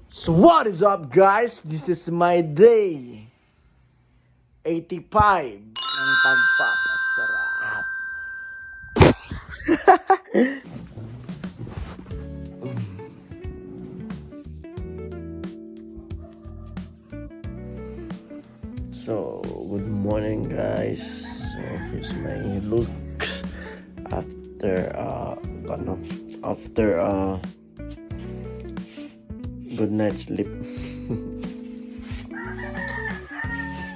So what is up guys? This is my day 85 ng pagpapasarap. So good morning guys. So here's my look after good night sleep.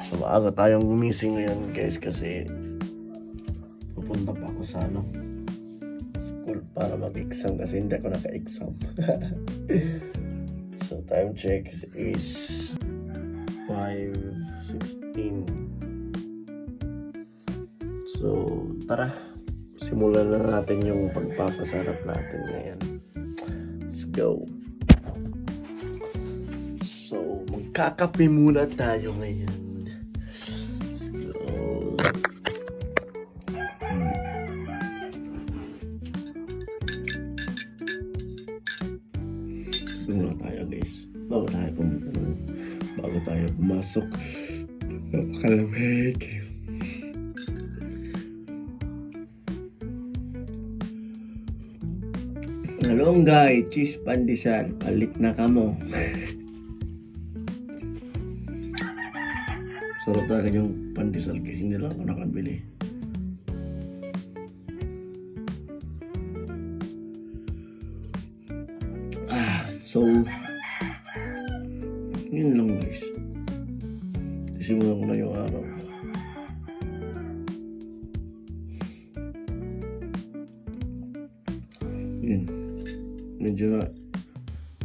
So maaga tayong gumising ngayon guys kasi pupunta pa ako sa school para mag-exam kasi hindi ako naka-exam. So time check is 5:16. So tara, simulan na natin yung pagpapasarap natin ngayon. Let's go. So, magkakape muna tayo ngayon. Let's go. Muna tayo guys. Bago tayo pumasok. Napakalamig. Malunggay, cheese pandesal, palit na kamo. Sarap talaga yung pandesal guys, hindi lang ako nakabili. So yun lang guys. Simulan ko na yung araw. Yun.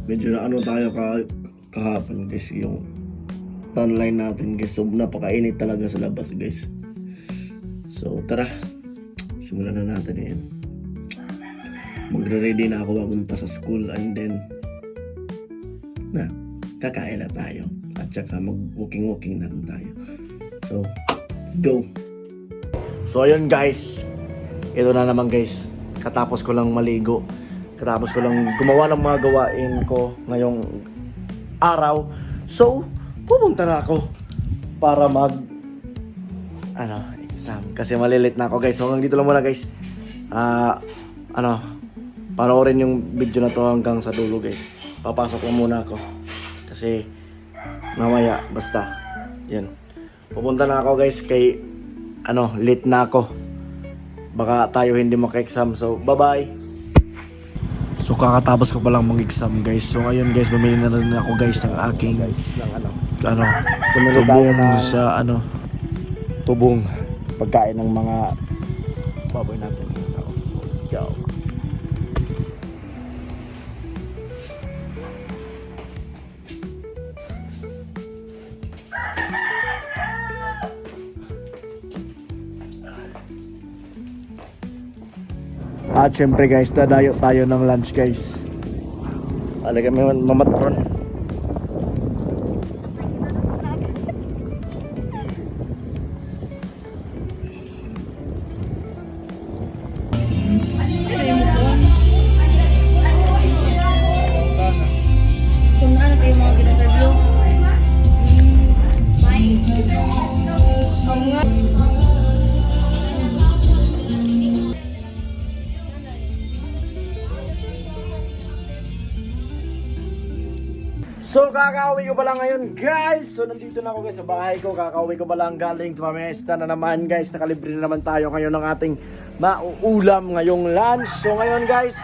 Medyo na ano tayo kahapon guys, yung tanline natin guys. So napakainit talaga sa labas guys. So tara, simulan na natin yan. Magre-ready na ako papunta sa school and then kakain na tayo at saka mag-walking na rin tayo. So let's go. So ayun guys, ito na naman guys, katapos ko lang maligo, katapos ko lang gumawa ng mga gawain ko ngayong araw. So pupunta na ako para exam kasi malilit na ako guys. So hanggang dito lang muna guys. Panoorin yung video na to hanggang sa dulo guys. Papasok lang muna ako kasi mamaya basta yan. Pupunta na ako guys kay late na ako. Baka tayo hindi maka-exam. So bye bye. So kakatapos ko palang mag-exam guys. So ngayon guys, bumili na rin ako guys ng aking tubong pagkain ng mga baboy natin. So let's go. At syempre guys, dadayo tayo ng lunch guys. Alaga may mamatron. Kung ano kayo mga ginaservyo? So kakauwi ko pa lang ngayon guys. So nandito na ako guys sa bahay ko. Kakauwi ko pa lang galing tumamesta na naman guys. Nakalibre na naman tayo ngayon ng ating mauulam ngayong lunch. So ngayon guys,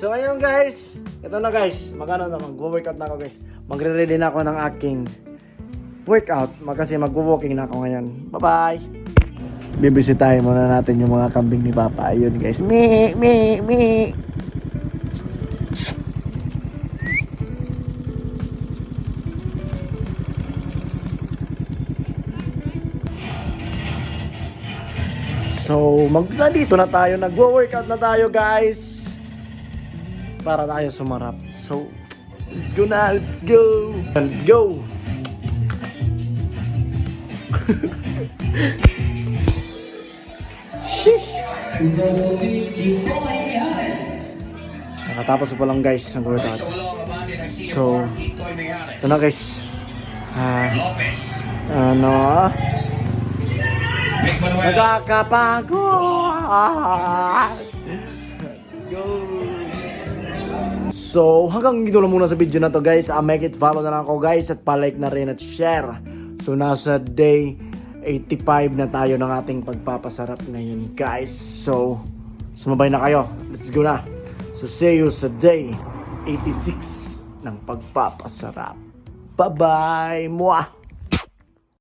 So ngayon guys, ito na guys, mag-workout na ako guys. Magre-ready na ako ng aking workout kasi mag-walking na ako ngayon. Bye bye. Bibisitahin muna natin yung mga kambing ni Papa. Ayun guys, me. So, nandito na tayo, nagwo-workout na tayo guys. Para tayo sumarap. So, let's go na, let's go. Let's go. Sheesh. Nakatapos ko pa lang guys ng workout. So, ito na guys. Nakakapagod. Let's go. So, hanggang dito lang muna sa video na to guys. Make it follow na lang ako guys at palike na rin at share. So, nasa day 85 na tayo ng ating pagpapasarap ngayon guys. So, sumabay na kayo. Let's go na. So, see you sa day 86 ng pagpapasarap. Bye-bye! Mwah!